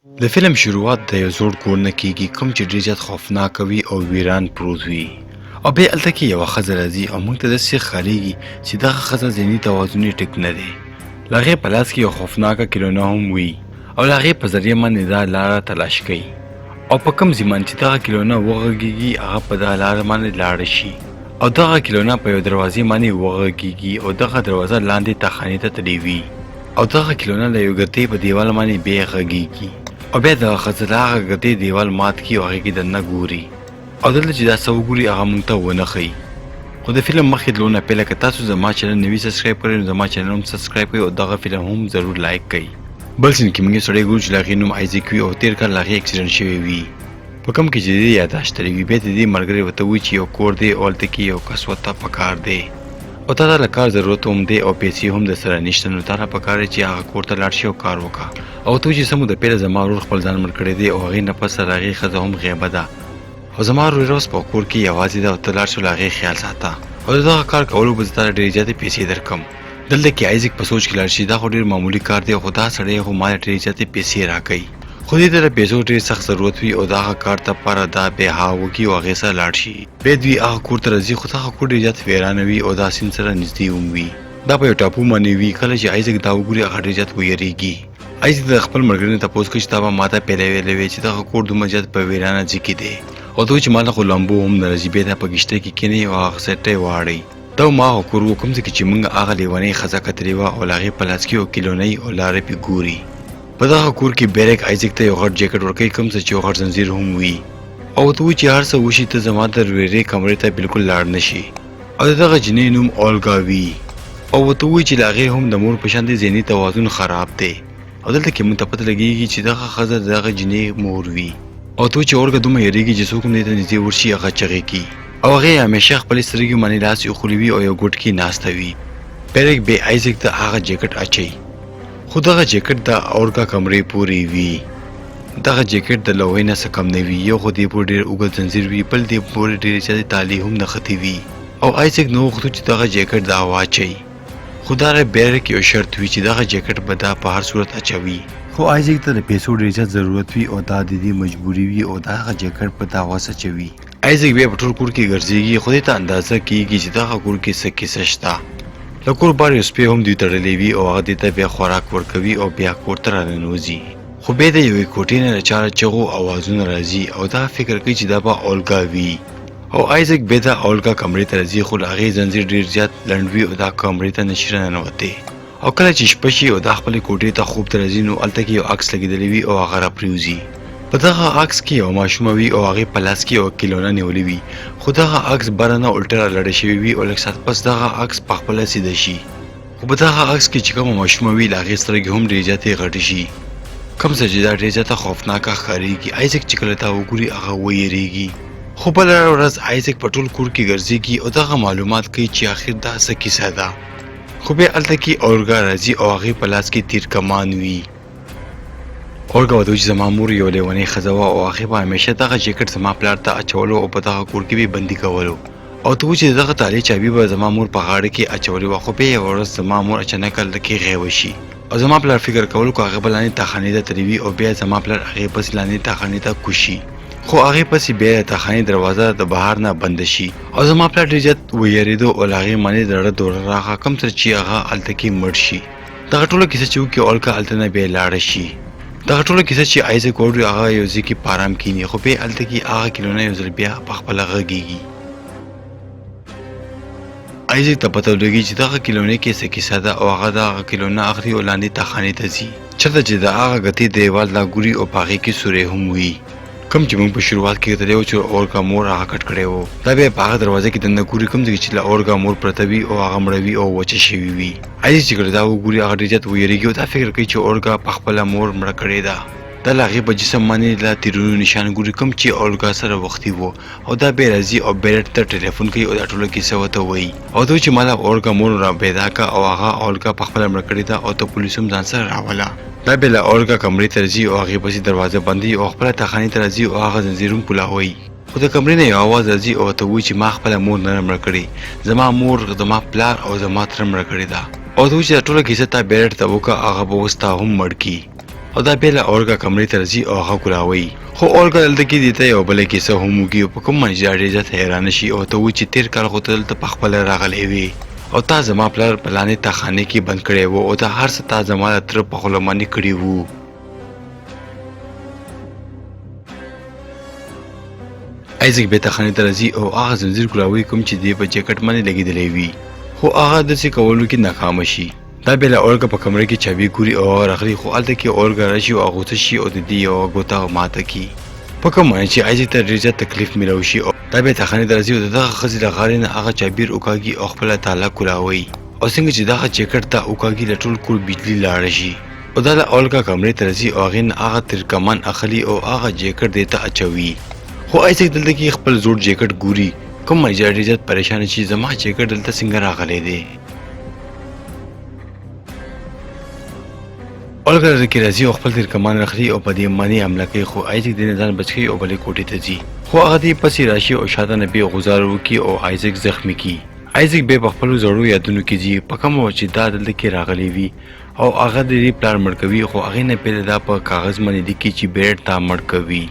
د فلم شروعات د یو زوړ کور نه کیږي کوم چې ډېر زیات خوفناک وي او ویران پروت وي او بیا هلته کې یوه ښځه راځي او موږ ته داسې ښکارېږي چې دغه ښځه ذهني توازن یې ټیک نه دی. له هغې په لاس کې یو خوفناکه کیلونه هم وي او له هغې په ذریعه باندې دا لاره تلاش کوي او په کوم ځای باندې چې دغه کیلونه وغږېږي هغه په دغه لاره باندې لاړه شي او دغه کیلونه په یو دروازې باندې وغږېږي او دغه دروازه لاندې تخانې ته تللې وي او دغه کیلونه د یو ګردې په دیوال باندې بیا غږېږي او بیا دغه ښځه د هغه ګردې دیوال مات کړي او هغې کې دننه ګوري او دلته چې دا څه وګوري هغه موږ ته ونه ښیي. خو د فلم مخکې تلونه پیله که تاسو زما چینل نوي سبسکرایب کړئ نو زما چینل هم سبسکرایب کړئ او دغه فلم هم ضرور لایک کړئ. بل سین کې موږ یو سړی ګورو چې د هغې نوم آیزیک وي او تېر کال له هغې اکسیډنټ شوی وي په کوم کې چې د دې یاداشت لري وي. بیا د دې ملګري ورته وایي چې یو کور دی او هلته کې یو کس ورته پکار دی او تا ته له کار ضرورت هم دی او پیسې هم د سره نشته نو تا ته پکار دی چې هغه کور ته لاړ شي او کار وکړه او ته چې څه د پیله زما ورور خپل ځان مړ کړی دی او هغې نه پس سره هغې ښځه هم غیبه ده او زما ورور اوس په کور کې یوازې ده او ته لاړ شو له هغې خیال ساته او د دغه کار کولو به زه تا ته ډېرې زیاتې پیسې درکړم. دلته کې آیزیک په سوچ کې لاړ شي دا خو ډېر معمولي کار دی خو دا سړی خو ما ته ډېرې زیاتې پیسې راکوي خو دې ته د پیسو ډېر سخت ضرورت وي او دغه کار دپاره دا بیا هغه وکړي او هغې سره لاړ شي. بیا دوی هغه کور ته راځي خو دغه کور ډېر زیات ویرانه وي او دا سیند سره نږدې هم وي. دا په یو ټاپو باندې وي. کله چې آیزیک دا وګوري هغه ډېر زیات ویریږي. آیزیک د خپل ملګري نه تپوس کوي چې تا به ما ته پیله ویلې وې چې دغه کور دومره زیات په ویرانه ځای کې دی او ته وایي چې ما ته خو لامبو هم نه راځي. بیا دا په کښتۍ کې کښېني او هغه سټ یې واړوي. دا ما هغه کور و کوم ځای کې چې موږ هغه لیونۍ ښځه کتلې وه او له هغې په لاس کې یو کیلونۍ او لاره پې ګوري. په دغه کور کې بیرک آیزیک ته یو غټ جیکټ ورکوي کوم څه چې یو غټ زنځیر هم وي او ورته وایي چې هر څه وشي ته زما د ویرې کمرې ته بلکل لاړ نه شي او د دغه جینۍ نوم اولګا وي او ورته وایي چې له هغې هم د مور په شان د ذهني توازن خراب دی او دلته کې موږ ته پته لګېږي چې دغه ښځه د دغه جینۍ مور وي او ته وایي چې اولګا دومره یېرېږي چې څوک هم دې ته نږدې ورشي هغه چغې کړي او هغې همیشه خپلې سترګې باندې لاس ایښولی وي او یو ګوټ کې ناسته وي. بیرک بیا آیزیک ته هغه جیکټ اچوي خو دغه جیکټ د اورګا کمرې پورې وي. دغه جیکټ د لوحې نه څه کم نه وي. یو خو دې پورې ډېر اوږد زنځیر وي بل دې پورې ډېرې زیاتې تالې هم نښتې وي او آیزیک نه غوښتو چې دغه جیکټ دا واچوي خو دا بیرک یو شرط وي چې دغه جیکټ به دا په هر صورت اچوي خو آیزیک ته د پیسو ډېر زیات ضرورت وي او دا د دې مجبوري وي او دغه جیکټ په دا وس اچوي. آیزیک بیا په ټول کور کې ګرځېږي خو دې ته اندازه کېږي چې دغه کور کې څه کیسه شته. له کور بار یو سپی هم دوی تړلی وي او هغه دې ته بیا خوراک ورکوي او بیا کور ته راننوځي خو بیا د یوې کوټې نه د چا له چغو اوازونه راځي او دا فکر کوي چې دا به اولګا وي او آیزیک بیا د اولګا کمرې ته راځي خو له هغې زنځیر ډېر زیات لنډ وي او دا کمرې ته نشي راننوتی او کله چې شپه شي او دا خپلې کوټې ته خوب ته راځي نو هلته کې یو عکس لګېدلی وي او هغه راپرېوځي. په دغه عکس کې یو ماشومه وي او هغې په لاس کې یو کیلونه نیولې وي خو دغه عکس بره نه الټه رالاړه شوی وي او لږ ساعت پس دغه عکس پخپله سیده شي خو په دغه عکس کې چې کومه ماشومه وي له هغې سترګې هم ډېرې زیاتې غټې شي کوم څه چې دا ډېر زیاته خوفناکه ښکارېږي. آیزیک چې کله تا وګوري هغه ویریږي خو بله ورځ آیزیک په ټول کور کې ګرځېږي او دغه معلومات کوي چې آخر دا څه کیسه ده خو بیا هلته کې اورګا راځي او هغې په لاس کې تیر کمان وي. اورګا ورته وایي چې زما مور یو لیونۍ ښځه وه او هغې به همیشه دغه جیکټ زما پلار ته اچولو او په دغه کور کې به بندي کولو او ته وایي چې دغه تالې چابي به زما مور په غاړه کې اچولې وه خو بیا یوه ورځ زما مور اچانک هلته کې غیبه شي او زما پلار فکر کولو کو هغه به لاندې تاخانې ته تللی وي او بیا زما پلار هغې پسې لاندې تاخانې ته کوشي خو هغې پسې بیا د تاخانې دروازه د بهر نه بنده شي او زما پلار ډېر زیات ویرېدو او له هغې باندې زړه دوره راغله کوم څه چې هغه هلته کې مړ شي. دغه ټوله کیسه چې وکړي اولګا هلته نه بیا لاړه شي. دغه ټوله کیسه چې آیزیک اوري هغه یو ځای کې په ارام کښېني خو بیا هلته کې هغه کیلونه یو ځل بیا پخپله غږېږي. آیزیک ته پته ولګي چې دغه کیلونې کې څه کیسه ده او هغه دغه کیلونه اخلي او لاندې تاخانې ته ځي چېرته چې د هغه ګتې دیوال لا ګوري او په هغې کې سورې هم وي کوم چې موږ په شروعات کې کتلی و چې اورګا مور هغه کټ کړی و. دا بیا په هغه دروازه کې دننه ګوري کوم ځای چې له اورګا مور پرته وي او هغه مړه وي او وچه شوي وي. آیزیک چې کله دا وګوري هغه ډېر زیات ویرېږي او دا فکر کوي چې اورګا پخپله مور مړه کړې ده. دا له هغې په جسم باندې له تیرونو نشان ګوري کوم چې اولګا سره وختي و او دا بیا راځي او بیرټ ته ټلیفون کوي او دا ټوله کیسه ورته وایي او ته چې ما له اورګا مور را پیدا کړه او هغه اولګا پخپله مړه کړې ده او ته پولیس هم ځان سره راوله. دا بیا له اورګا کمرې ته راځي او هغې پسې دروازه بندوي او خپله تاخانې ته راځي او هغه زنځیر هم پولاوي خو د کمرې نه یو اواز راځي او ورته وایي چې ما خپله مور نه مړه کړې زما مور زما پلار او زما تره مړه کړې ده او ته وایي چې دا ټوله کیسه تا بیرټ ته وکړه هغه به اوس تا هم مړ کړي او دا بیا له اورګا کمرې ته راځي او هغه کولاوي. خو اورګا دلته کې دته یو بله کیسه هم وږي او په کوم باندې چې ډېر زیات حیرانه شي او ته وایي چې تېر کال خو ته دلته پخپله راغلی وې او تا زما پلار په لاندې تاخانې کې بند کړی و او دا هر څه تا زما د تره په خوله باندې کړي وو. ایزک بیا تاخانې ته راځي او هغه زنځیر کولاوي کوم چې دی په جیکټ باندې لګېدلی وي خو هغه داسې کولو کې ناکامه شي. دا بیا له اورګا په کمره کې چابي ګوري او هغه راغلي خو هلته کې اورګا راشي او اغوڅه شي او د دې یوه ګوته ماته کړي په کوم باندې چې ایزک ته ډېر زیات تکلیف میلاوي شي. دا بیا تاخانې ته راځي او د دغه ښځې له غاړې نه هغه چابیر وکاږي او خپله تاله کولاوي او څنګه چې دغه جیکټ ته وکاږي له ټول کور بجلي لاړه شي او دا له اورګا کمرې ته راځي او هغې نه هغه ترکمان اخلي او هغه جیکټ دې ته اچوي. خو ایزک دلته کې خپل زوړ جیکټ ګوري کوم باندې چې ډېر زیات پریشانه شي زما جیکټ دلته څنګه راغلی دی. اورګا کې راځي او خپل ترکمان راخلي او په دې باندې حمله کوي خو ایزک دې نه ځان بچ کوي او بلې کوټې ته ځي خو هغه دې پسې راشي او شاته نه بیا غوځار وکړي او ایزک زخمي کړي. ایزک بیا په خپلو زړو یادونو کې ځي په کومه وه چې دا دلته کې راغلی وي او هغه د دې پلار مړ کوي خو هغې نه پهله دا په کاغذ باندې لیکي چې بیرټ تا مړ کوي.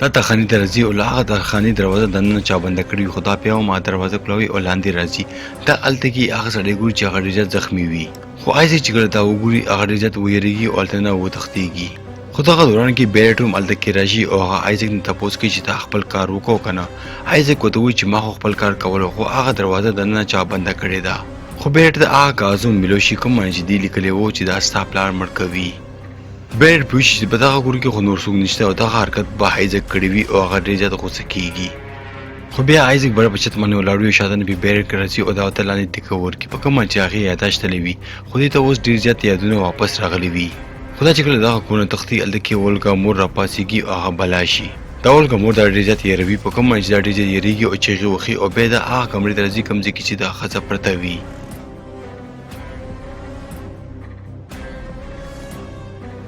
دا تاخانې ته راځي او له هغه تاخانې دروازه دننه چا بنده کړې وي خو دا بیا هم دروازه کولاوي او لاندې راځي. دا هلته کې هغه سړی ګوري چې هغه ډېر زیات زخمي وي خو ایزک چې کله دا وګوري هغه ډېر زیات ویرېږي او هلته نه وتښتېږي. خو دغه دوران کې بیرټ هم هلته کې راشي او هغه ایزک نه تپوس کوي چې تا خپل کار وکړو که نه. ایزک ورته وایي چې ما خو خپل کار کولو خو هغه دروازه دننه چا بنده کړې ده. خو بیرټ د هغه کاغذ هم میلو شي کوم باندې چې دې لیکلی و چې دا ستا پلار مړ کوي. بیرټ پوه شي چې په دغه کور کې خو نور څوک نشته او دغه حرکت به ایزک کړی وي او هغه ډېر زیات غوسه کېږي. خو بیا ایزک بره په چت باندې ولاړ وي شاته نه بیا بیرټ راځي او دا ورته لاندې ټیکه ورکړي په کوم باندې چې هغې یاداشت تللی وي خو دې ته اوس ډېر زیات یادونه واپس راغلي وي. خو دا چې کله دغه کور نه تښتي هلته کې اولګا مور راپاڅېږي او هغه بلا شي. دا اولګا مور دا ډېر زیات یېروي په کوم باندې چې دا ډېر زیات یېرېږي او چیغې وهي او بیا دا هغه کمرې ته راځي کوم ځای کې چې دا ښځه پرته وي.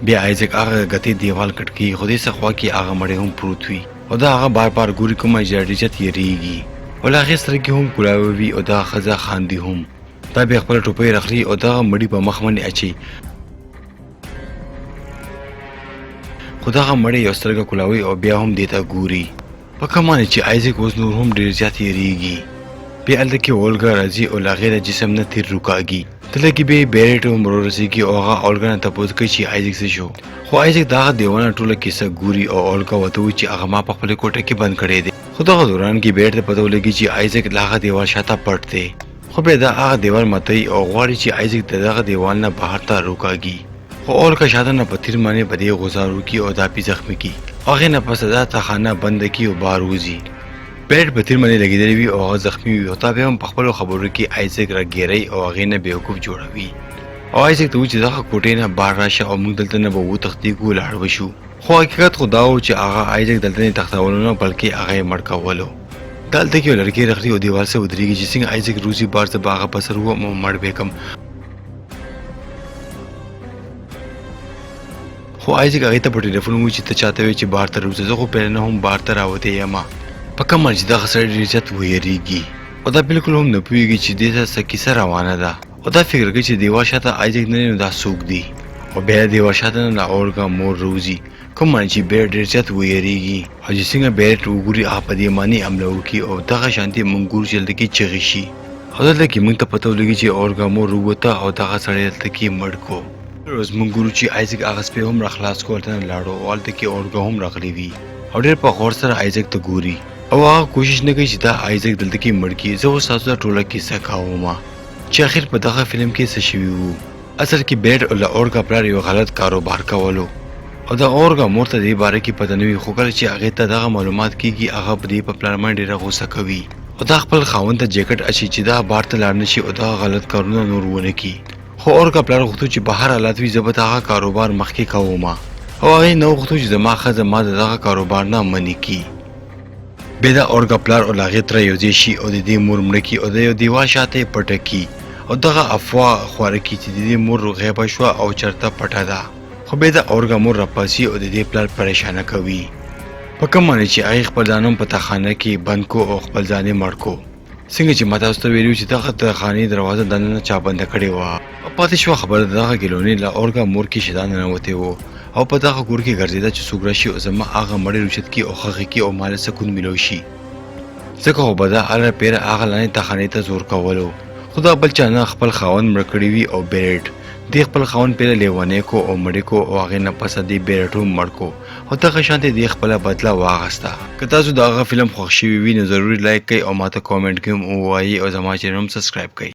بیا ایزک هغه ګتې دیوال کټ کوي خو دې څه خوا کې هغه مړی هم پروت وي او دا هغه بار بار ګوري کوم چې ډېر زیات یېرېږي او له هغې سره کې هم کولاوي وي او دا ښځه خاندي هم. دا بیا خپله ټوپۍ راخلي او دغه مړي په مخ باندې اچوي خو دغه مړی یو سترګه کولاوي او بیا هم دې ته ګوري په کوم باندې چې ایزک اوس نور هم ډېر زیات یېرېږي. بیا هلته کې اولګا راځي او له هغې د جسم نه تیر روکاږي. دلته کې بیا بیرټ هم ورسېږي او هغه اولګا نه تپوس کوي چې ایزک څه شو خو ایزک د هغه دیوانه ټوله کیسه ګوري او اولګا ورته وایي چې هغه ما په خپلې کوټه کې بند کړی دی. خو دغه دوران کې بیرټ ته پته ولګي چې ایزک له هغه دیوال شاته پټ دی خو بیا دا هغه دیوال ماتوي او غواړي چې ایزک د دغه دیوال نه بهر ته روکاږي خو اولګا شاته نه په تیر باندې په دې غوځار وکړي او دا پې زخمي کړي. هغې نه پس دا تاخانه بنده کړي او بهر وځي. بیرټ په تیر باندې لګېدلی وي او هغه زخمي وي او تا بیا هم په خپلو خبرو کې ایزک راګیری او هغې نه بېوقوف جوړوي او ایزک ته وایي چې دغه کوټې نه بهر راشه او موږ دلته نه به وتښتېږو لاړ به شو. خو حقیقت خو دا و چې هغه ایزک دلته نه تښتولو نه بلکې هغه یې مړ کولو. دا هلته کې یو لرګی راخلي او دیوال سره ودرېږي چې څنګه ایزک روزي بار زه به هغه په سر ووم او مړ به کړم. خو ایزک هغې ته په ټلیفون ووایي چې ته چاته وایې چې بار ته راوځه زه خو پهله نه هم بار ته راوتی یم په کوم باندې چې دغه سړی ډېر زیات ویریږي او دا بالکل هم نه پوهېږي چې دې ته څه کیسه روانه ده او دا فکر کوي چې دیوال شاته ایزک نه نو دا څوک دی او بیا دیوال شاته نه له اورګا مور راوځي کوم باندې چې بیرټ ډېر زیات ویریږي او چې څنګه بیرټ وګوري هغه په دې باندې حمله وکړي او دغه شانتې موږ ګورو چې هلته کې چغې شي او دلته کې موږ ته پته ولګي چې اورګا مور ووته او دغه سړی هلته کې مړ کړو. اوس موږ ګورو چې ایزک هغه سپی هم راخلاص کړو هلته نه لاړو او هلته کې اورګا هم راغلی وي او ډېر په غور سره ایزک ته ګوري او هغه کوشش نه کوي چې دا ایزک دلته کې مړ کړي. زه اوس تاسو ته ټوله کیسه کوم چې اخر په دغه فلم کې څه شوي وو. اصل کې بیرټ او له اورګا پلار یو غلط کاروبار کولو او د اورګا مور ته دې باره کې پته نه وي خو کله چې هغې ته دغه معلومات کېږي هغه په دې په پلار باندې ډېره غوسه کوي او دا خپل خاوند ته جیکټ اچي چې دا بار ته لاړ نه شي او دغه غلط کارونه نور ونه کړي. خو اورګا پلار غوښتو چې بهر حالات وي زه به دغه کاروبار مخکې کوم او هغې نه وغوښتو چې زما ښځه ما د دغه کاروبار نه منې کړي. بیا د اورګا پلار او له هغې تره یو ځای شي او د دې مور مړه کړي او د یو دیوال شاته یې پټه کړي او دغه افوا خواره کړي چې د دې مور غیبه شوه او چېرته پټه ده. خو بیا د اورګا مور راپاڅي او د دې پلار پریشانه کوي په کوم باندې چې هغې خپل ځان هم په تاخانه کې بند کو او خپل ځان یې مړ کو. څنګه چې ما تاسو ته ویلي وو چې دغه تاخانې دروازه دننه چا بنده کړې وه او پاتې شوه خبره د دغه ګیلونې له اورګا مور کې شیطان ننوتی و او په دغه کور کې ګرځېده چې څوک راشي او زما هغه مړی روچت کي او خښې کي او مال سکون ملو شي ځکه خو به دا هره پیره هغه لاندې تخانې ته زور کولو خو دا بل چا نه خپل خاوند مړ کړی وي او بیرټ دې خپل خاوند پیره لیونی کو او مړی کو او هغې نه پسه دې بیرټ هم مړ کو او دغه شانتې دې خپله بدله واغسته که تاسو د هغه فلم خوښ شوي وي نو ضروري لایک کوئ او ماته کامنټ کې هم ووایي او زما چینل هم سبسکرایب کوئ